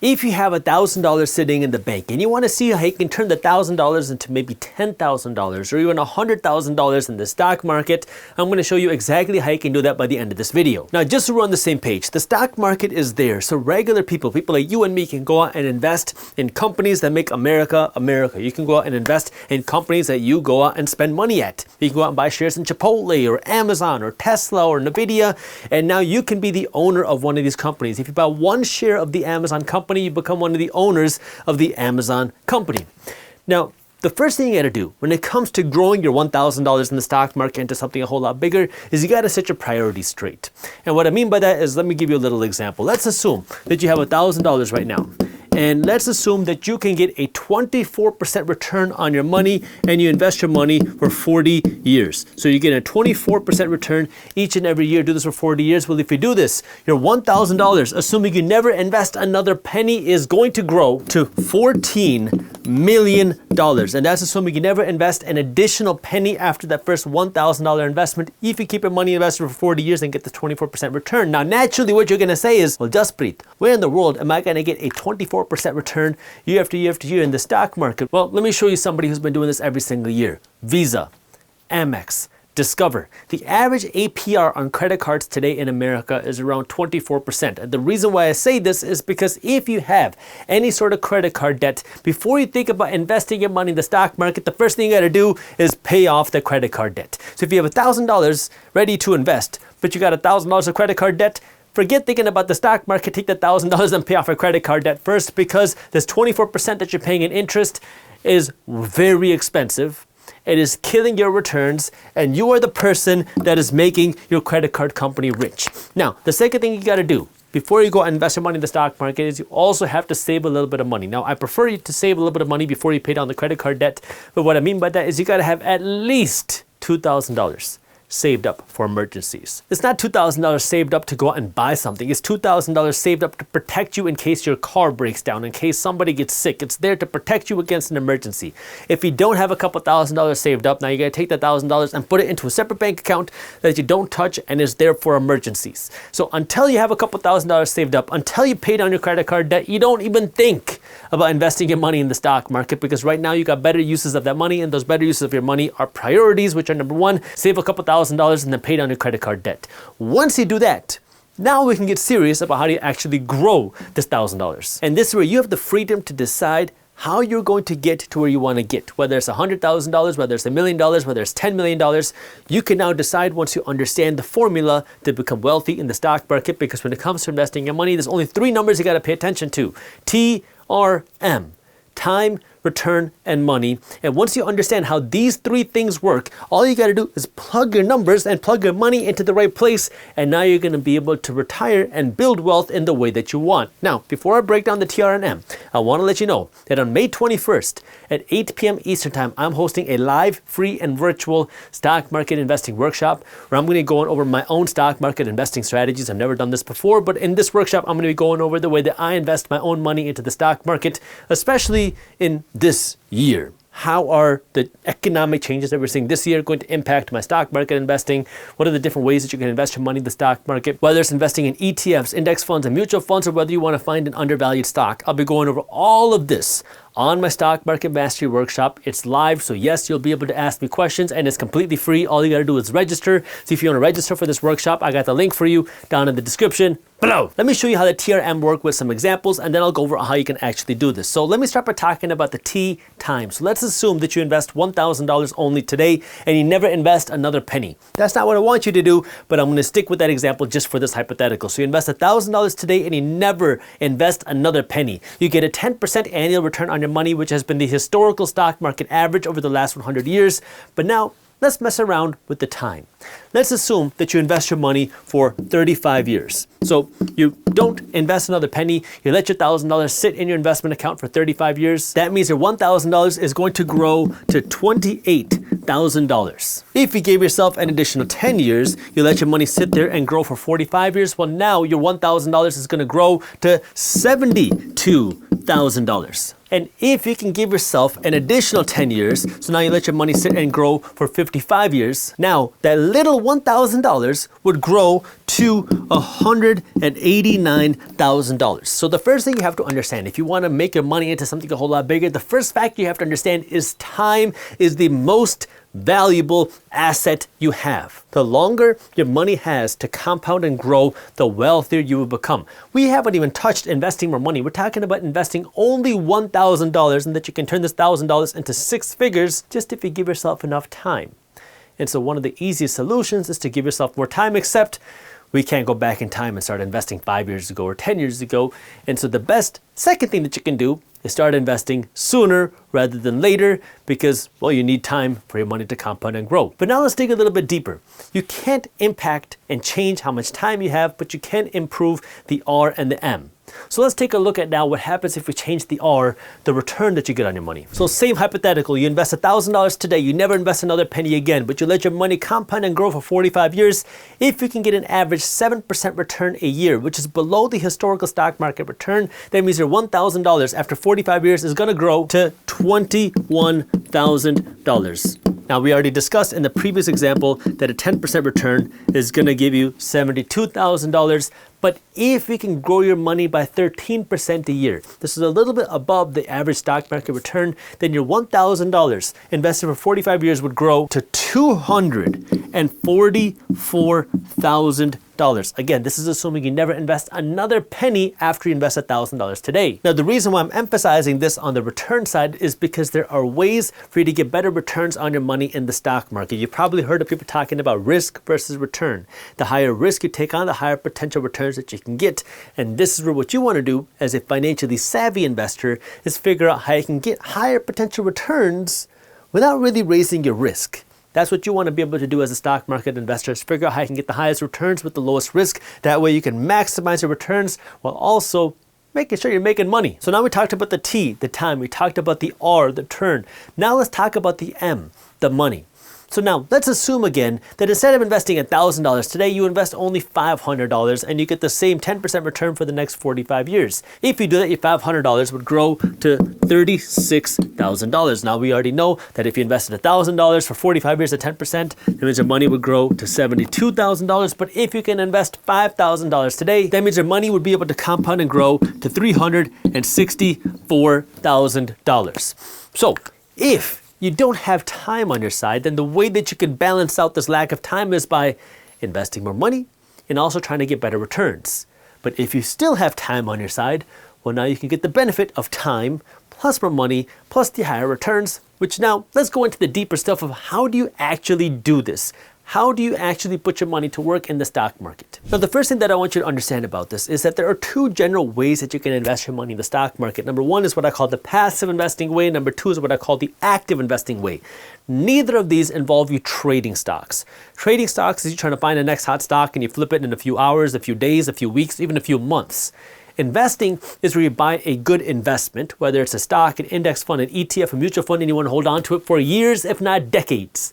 If you have $1,000 sitting in the bank and you want to see how you can turn the $1,000 into maybe $10,000 or even $100,000 in the stock market, I'm going to show you exactly how you can do that by the end of this video. Now, just so we're on the same page, the stock market is there so regular people like you and me can go out and invest in companies that make America, America. You can go out and invest in companies that you go out and spend money at. You can go out and buy shares in Chipotle or Amazon or Tesla or Nvidia, and now you can be the owner of one of these companies. If you buy one share of the Amazon company, you become one of the owners of the Amazon company. Now, the first thing you got to do when it comes to growing your $1,000 in the stock market into something a whole lot bigger is you got to set your priorities straight. And what I mean by that is, let me give you a little example. Let's assume that you have $1,000 right now. And let's assume that you can get a 24% return on your money and you invest your money for 40 years. So you get a 24% return each and every year. Do this for 40 years. Well, if you do this, your $1,000, assuming you never invest another penny, is going to grow to $14 million. And that's assuming you never invest an additional penny after that first $1,000 investment, if you keep your money invested for 40 years and get the 24% return. Now, naturally, what you're going to say is, well, Jaspreet, where in the world am I going to get a 24% return year after year after year in the stock market? Well, let me show you somebody who's been doing this every single year. Visa, Amex, Discover. The average APR on credit cards today in America is around 24%. And the reason why I say this is because if you have any sort of credit card debt, before you think about investing your money in the stock market, the first thing you got to do is pay off the credit card debt. So if you have $1,000 ready to invest, but you got $1,000 of credit card debt, forget thinking about the stock market. Take the $1,000 and pay off your credit card debt first, because this 24% that you're paying in interest is very expensive. It is killing your returns, and you are the person that is making your credit card company rich. Now, the second thing you got to do before you go and invest your money in the stock market is you also have to save a little bit of money. Now, I prefer you to save a little bit of money before you pay down the credit card debt, but what I mean by that is you got to have at least $2,000 saved up for emergencies. It's not $2,000 saved up to go out and buy something. It's $2,000 saved up to protect you in case your car breaks down, in case somebody gets sick. It's there to protect you against an emergency. If you don't have a couple $1,000 saved up, now you gotta take that $1,000 and put it into a separate bank account that you don't touch and is there for emergencies. So until you have a couple $1,000 saved up, until you pay down your credit card debt, you don't even think about investing your money in the stock market, because right now you got better uses of that money, and those better uses of your money are priorities, which are number one, save a couple $1,000 and then pay down your credit card debt. Once you do that, now we can get serious about how do you actually grow this $1,000. And this is where you have the freedom to decide how you're going to get to where you want to get. Whether it's $100,000, whether it's $1 million, whether it's $10 million, you can now decide once you understand the formula to become wealthy in the stock market, because when it comes to investing your money, there's only three numbers you got to pay attention to. TRM, time, return, and money. And once you understand how these three things work, all you got to do is plug your numbers and plug your money into the right place, and now you're going to be able to retire and build wealth in the way that you want. Now, before I break down the TRM, I want to let you know that on May 21st at 8 p.m. Eastern Time, I'm hosting a live, free, and virtual stock market investing workshop where I'm going to be going over my own stock market investing strategies. I've never done this before, but in this workshop, I'm going to be going over the way that I invest my own money into the stock market, especially in this year. How are the economic changes that we're seeing this year going to impact my stock market investing? What are the different ways that you can invest your money in the stock market? Whether it's investing in ETFs, index funds, and mutual funds, or whether you want to find an undervalued stock. I'll be going over all of this on my Stock Market Mastery Workshop. It's live, so yes, you'll be able to ask me questions, and it's completely free. All you gotta do is register. So if you wanna register for this workshop, I got the link for you down in the description below. Let me show you how the TRM work with some examples, and then I'll go over how you can actually do this. So let me start by talking about the T time. So let's assume that you invest $1,000 only today, and you never invest another penny. That's not what I want you to do, but I'm gonna stick with that example just for this hypothetical. So you invest $1,000 today, and you never invest another penny. You get a 10% annual return on your money, which has been the historical stock market average over the last 100 years. But now, let's mess around with the time. Let's assume that you invest your money for 35 years. So you don't invest another penny, you let your $1,000 sit in your investment account for 35 years. That means your $1,000 is going to grow to $28,000. If you gave yourself an additional 10 years, you let your money sit there and grow for 45 years, well, now your $1,000 is going to grow to $72,000. And if you can give yourself an additional 10 years, so now you let your money sit and grow for 55 years, now that little $1,000 would grow to $189,000. So the first thing you have to understand, if you want to make your money into something a whole lot bigger, the first factor you have to understand is time is the most valuable asset you have. The longer your money has to compound and grow, the wealthier you will become. We haven't even touched investing more money. We're talking about investing only $1,000 and that you can turn this $1,000 into 6 figures just if you give yourself enough time. And so one of the easiest solutions is to give yourself more time, except we can't go back in time and start investing 5 years ago or 10 years ago. And so the best second thing that you can do is start investing sooner rather than later because, well, you need time for your money to compound and grow. But now let's dig a little bit deeper. You can't impact and change how much time you have, but you can improve the R and the M. So let's take a look at now what happens if we change the R, the return that you get on your money. So same hypothetical, you invest $1,000 today, you never invest another penny again, but you let your money compound and grow for 45 years. If you can get an average 7% return a year, which is below the historical stock market return, that means your $1,000 after 45 years is going to grow to $21,000. Now, we already discussed in the previous example that a 10% return is going to give you $72,000. But if you can grow your money by 13% a year, this is a little bit above the average stock market return, then your $1,000 invested for 45 years would grow to $244,000. Again, this is assuming you never invest another penny after you invest $1,000 today. Now, the reason why I'm emphasizing this on the return side is because there are ways for you to get better returns on your money in the stock market. You've probably heard of people talking about risk versus return. The higher risk you take on, the higher potential returns that you can get. And this is where what you want to do as a financially savvy investor is figure out how you can get higher potential returns without really raising your risk. That's what you want to be able to do as a stock market investor, is figure out how you can get the highest returns with the lowest risk. That way you can maximize your returns while also making sure you're making money. So now we talked about the T, the time. We talked about the R, the turn. Now let's talk about the M, the money. So now let's assume again that instead of investing $1,000 today, you invest only $500 and you get the same 10% return for the next 45 years. If you do that, your $500 would grow to $36,000. Now we already know that if you invested $1,000 for 45 years at 10%, that means your money would grow to $72,000. But if you can invest $5,000 today, that means your money would be able to compound and grow to $364,000. So if you don't have time on your side, then the way that you can balance out this lack of time is by investing more money and also trying to get better returns. But if you still have time on your side, well, now you can get the benefit of time plus more money plus the higher returns, which now let's go into the deeper stuff of how do you actually do this? How do you actually put your money to work in the stock market? Now, the first thing that I want you to understand about this is that there are 2 general ways that you can invest your money in the stock market. Number 1 is what I call the passive investing way. Number 2 is what I call the active investing way. Neither of these involve you trading stocks. Trading stocks is you trying to find the next hot stock and you flip it in a few hours, a few days, a few weeks, even a few months. Investing is where you buy a good investment, whether it's a stock, an index fund, an ETF, a mutual fund, and you want to hold on to it for years, if not decades.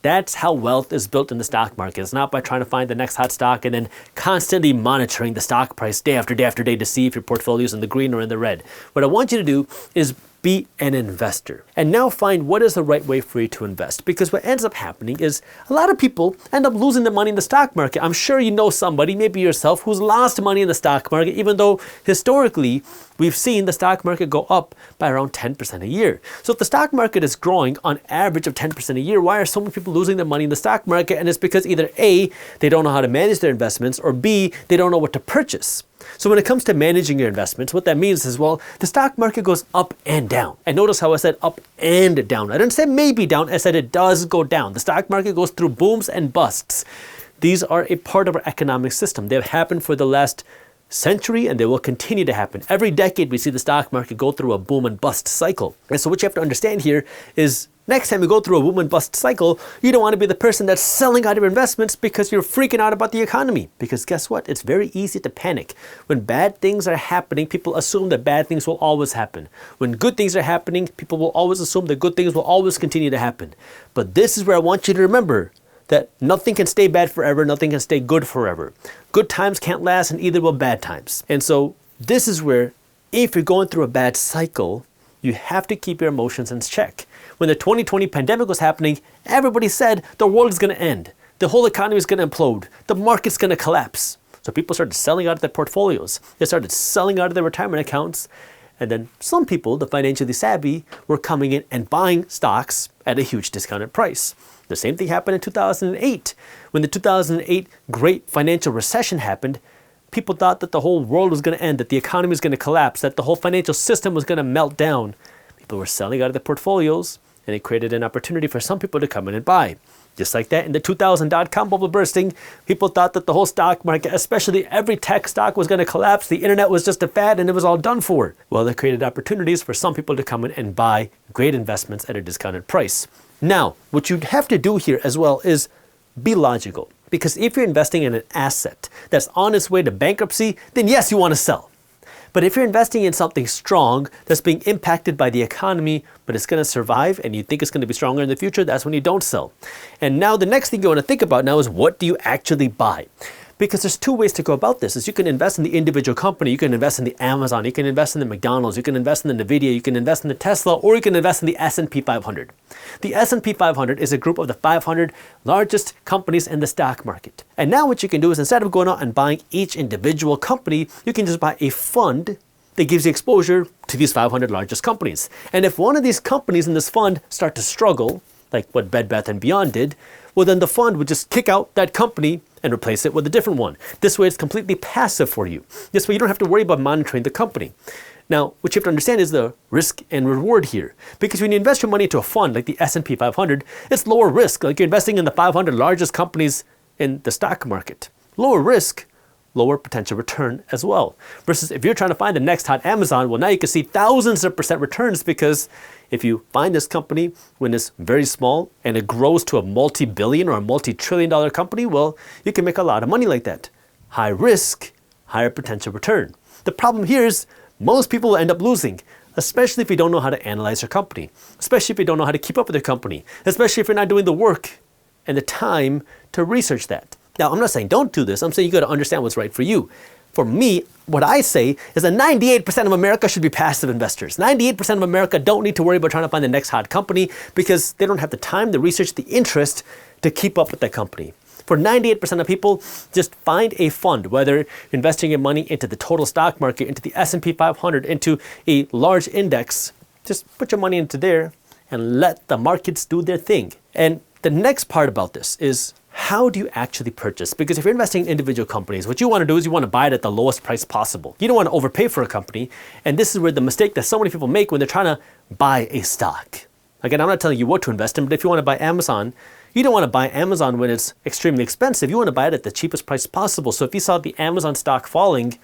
That's how wealth is built in the stock market. It's not by trying to find the next hot stock and then constantly monitoring the stock price day after day after day to see if your portfolio is in the green or in the red. What I want you to do is be an investor. And now find what is the right way for you to invest. Because what ends up happening is a lot of people end up losing their money in the stock market. I'm sure you know somebody, maybe yourself, who's lost money in the stock market, even though historically we've seen the stock market go up by around 10% a year. So if the stock market is growing on average of 10% a year, why are so many people losing their money in the stock market? And it's because either A, they don't know how to manage their investments, or B, they don't know what to purchase. So when it comes to managing your investments, what that means is, well, the stock market goes up and down. And notice how I said up and down. I didn't say maybe down, I said it does go down. The stock market goes through booms and busts. These are a part of our economic system. They have happened for the last century and they will continue to happen. Every decade we see the stock market go through a boom and bust cycle. And so what you have to understand here is next time you go through a boom and bust cycle, you don't want to be the person that's selling out your investments because you're freaking out about the economy. Because guess what? It's very easy to panic. When bad things are happening, people assume that bad things will always happen. When good things are happening, people will always assume that good things will always continue to happen. But this is where I want you to remember that nothing can stay bad forever, nothing can stay good forever. Good times can't last, and either will bad times. And so this is where, if you're going through a bad cycle, You have to keep your emotions in check. When the 2020 pandemic was happening, everybody said the world is going to end. The whole economy is going to implode. The market's going to collapse. So people started selling out of their portfolios. They started selling out of their retirement accounts. And then some people, the financially savvy, were coming in and buying stocks at a huge discounted price. The same thing happened in 2008. When the 2008 great financial recession happened, people thought that the whole world was going to end, that the economy was going to collapse, that the whole financial system was going to melt down. People were selling out of their portfolios, and it created an opportunity for some people to come in and buy. Just like that, in the 2000 dot-com bubble bursting, people thought that the whole stock market, especially every tech stock, was going to collapse. The internet was just a fad and it was all done for. Well, that created opportunities for some people to come in and buy great investments at a discounted price. Now, what you have to do here as well is be logical. Because if you're investing in an asset that's on its way to bankruptcy, then yes, you want to sell. But if you're investing in something strong that's being impacted by the economy, but it's going to survive and you think it's going to be stronger in the future, that's when you don't sell. And now the next thing you want to think about now is, what do you actually buy? Because there's two ways to go about this. Is you can invest in the individual company, you can invest in the Amazon, you can invest in the McDonald's, you can invest in the Nvidia, you can invest in the Tesla, or you can invest in the S&P 500. The S&P 500 is a group of the 500 largest companies in the stock market. And now what you can do is, instead of going out and buying each individual company, you can just buy a fund that gives you exposure to these 500 largest companies. And if one of these companies in this fund start to struggle, like what Bed Bath & Beyond did, well then the fund would just kick out that company and replace it with a different one. This way it's completely passive for you. This way you don't have to worry about monitoring the company. Now, what you have to understand is the risk and reward here. Because when you invest your money into a fund like the S&P 500, it's lower risk. Like you're investing in the 500 largest companies in the stock market. Lower risk, lower potential return as well. Versus if you're trying to find the next hot Amazon, well now you can see thousands of % returns, because if you find this company when it's very small and it grows to a multi-billion or a multi-trillion dollar company, well, you can make a lot of money like that. High risk, higher potential return. The problem here is most people will end up losing, especially if you don't know how to analyze your company, especially if you don't know how to keep up with your company, especially if you're not doing the work and the time to research that. Now, I'm not saying don't do this. I'm saying you got to understand what's right for you. For me, what I say is that 98% of America should be passive investors. 98% of America don't need to worry about trying to find the next hot company, because they don't have the time, the research, the interest to keep up with that company. For 98% of people, just find a fund, whether you're investing your money into the total stock market, into the S&P 500, into a large index. Just put your money into there and let the markets do their thing. And the next part about this is, how do you actually purchase? Because if you're investing in individual companies, what you want to do is you want to buy it at the lowest price possible. You don't want to overpay for a company. And this is where the mistake that so many people make when they're trying to buy a stock. Again, I'm not telling you what to invest in, but if you want to buy Amazon, you don't want to buy Amazon when it's extremely expensive. You want to buy it at the cheapest price possible. So if you saw the Amazon stock falling,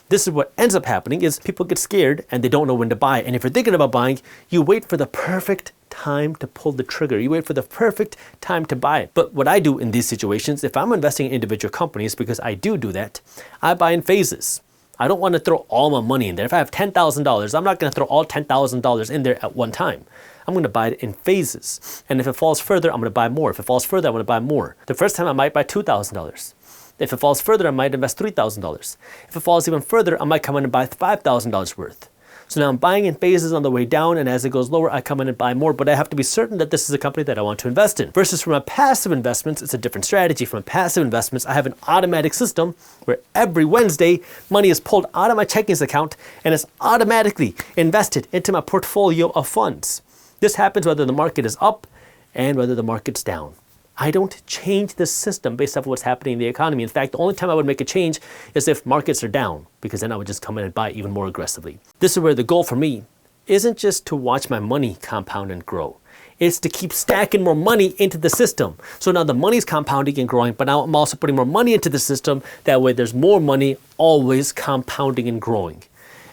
this is what ends up happening is people get scared and they don't know when to buy. And if you're thinking about buying, you wait for the perfect time to pull the trigger. You wait for the perfect time to buy it. But what I do in these situations, if I'm investing in individual companies, because I do that, I buy in phases. I don't want to throw all my money in there. If I have $10,000, I'm not going to throw all $10,000 in there at one time. I'm going to buy it in phases. And if it falls further, I'm going to buy more. If it falls further, I'm going to buy more. The first time I might buy $2,000. If it falls further, I might invest $3,000. If it falls even further, I might come in and buy $5,000 worth. So now I'm buying in phases on the way down, and as it goes lower, I come in and buy more, but I have to be certain that this is a company that I want to invest in. Versus from a passive investments, it's a different strategy. From a passive investments, I have an automatic system where every Wednesday, money is pulled out of my checking account and is automatically invested into my portfolio of funds. This happens whether the market is up and whether the market's down. I don't change the system based off of what's happening in the economy. In fact, the only time I would make a change is if markets are down, because then I would just come in and buy even more aggressively. This is where the goal for me isn't just to watch my money compound and grow. It's to keep stacking more money into the system. So now the money's compounding and growing, but now I'm also putting more money into the system. That way there's more money always compounding and growing.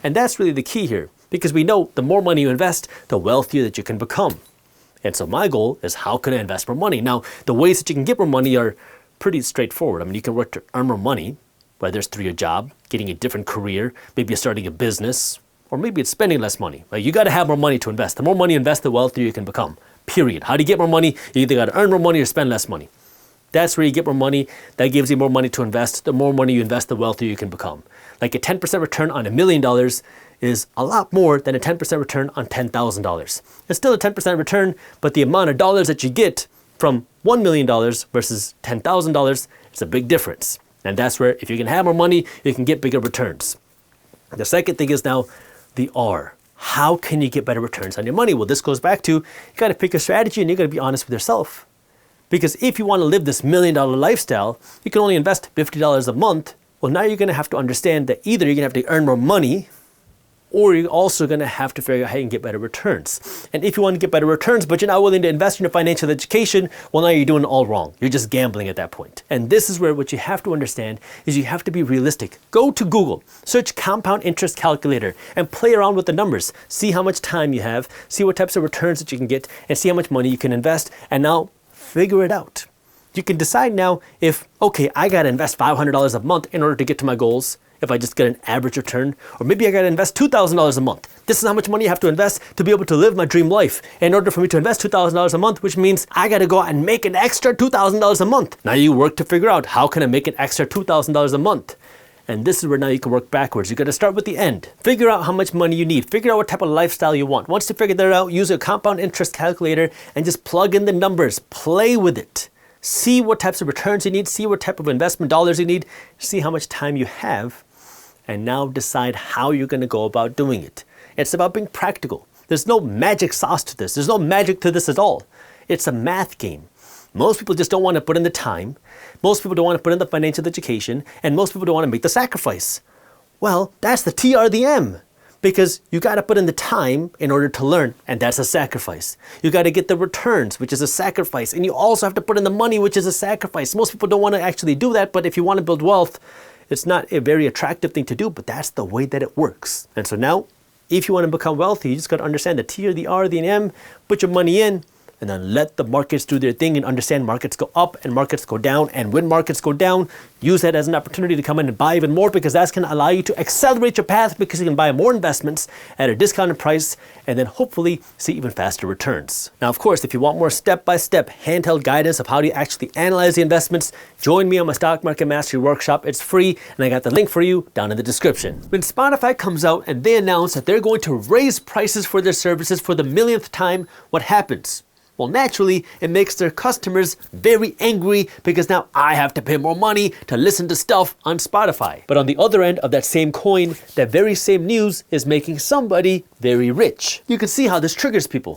And that's really the key here, because we know the more money you invest, the wealthier that you can become. And so my goal is, how can I invest more money? Now, the ways that you can get more money are pretty straightforward. I mean, you can work to earn more money, whether it's through your job, getting a different career, maybe starting a business, or maybe it's spending less money. Like, you got to have more money to invest. The more money you invest, the wealthier you can become, period. How do you get more money? You either got to earn more money or spend less money. That's where you get more money. That gives you more money to invest. The more money you invest, the wealthier you can become. Like a 10% return on $1 million is a lot more than a 10% return on $10,000. It's still a 10% return, but the amount of dollars that you get from $1 million versus $10,000 is a big difference. And that's where if you can have more money, you can get bigger returns. The second thing is now the R. How can you get better returns on your money? Well, this goes back to you got to pick a strategy and you got to be honest with yourself. Because if you want to live this $1 million lifestyle, you can only invest $50 a month. Well, now you're going to have to understand that either you're going to have to earn more money, or you're also going to have to figure out how you can get better returns. And if you want to get better returns, but you're not willing to invest in your financial education, well, now you're doing it all wrong. You're just gambling at that point. And this is where what you have to understand is you have to be realistic. Go to Google, search compound interest calculator, and play around with the numbers. See how much time you have, see what types of returns that you can get, and see how much money you can invest, and now figure it out. You can decide now if, okay, I got to invest $500 a month in order to get to my goals, if I just get an average return, or maybe I got to invest $2,000 a month. This is how much money you have to invest to be able to live my dream life. In order for me to invest $2,000 a month, which means I got to go out and make an extra $2,000 a month. Now you work to figure out how can I make an extra $2,000 a month. And this is where now you can work backwards. You got to start with the end. Figure out how much money you need. Figure out what type of lifestyle you want. Once you figure that out, use a compound interest calculator and just plug in the numbers. Play with it. See what types of returns you need. See what type of investment dollars you need. See how much time you have. And now decide how you're going to go about doing it. It's about being practical. There's no magic sauce to this. There's no magic to this at all. It's a math game. Most people just don't want to put in the time. Most people don't want to put in the financial education. And most people don't want to make the sacrifice. Well, that's the T or the M. Because you got to put in the time in order to learn, and that's a sacrifice. You got to get the returns, which is a sacrifice. And you also have to put in the money, which is a sacrifice. Most people don't want to actually do that, but if you want to build wealth, it's not a very attractive thing to do, but that's the way that it works. And so now, if you want to become wealthy, you just got to understand the T or the R or the M, put your money in, and then let the markets do their thing and understand markets go up and markets go down. And when markets go down, use that as an opportunity to come in and buy even more, because that's going to allow you to accelerate your path, because you can buy more investments at a discounted price and then hopefully see even faster returns. Now, of course, if you want more step-by-step handheld guidance of how to actually analyze the investments, join me on my Stock Market Mastery Workshop. It's free, and I got the link for you down in the description. When Spotify comes out and they announce that they're going to raise prices for their services for the millionth time, what happens? Well, naturally, it makes their customers very angry, because now I have to pay more money to listen to stuff on Spotify. But on the other end of that same coin, that very same news is making somebody very rich. You can see how this triggers people.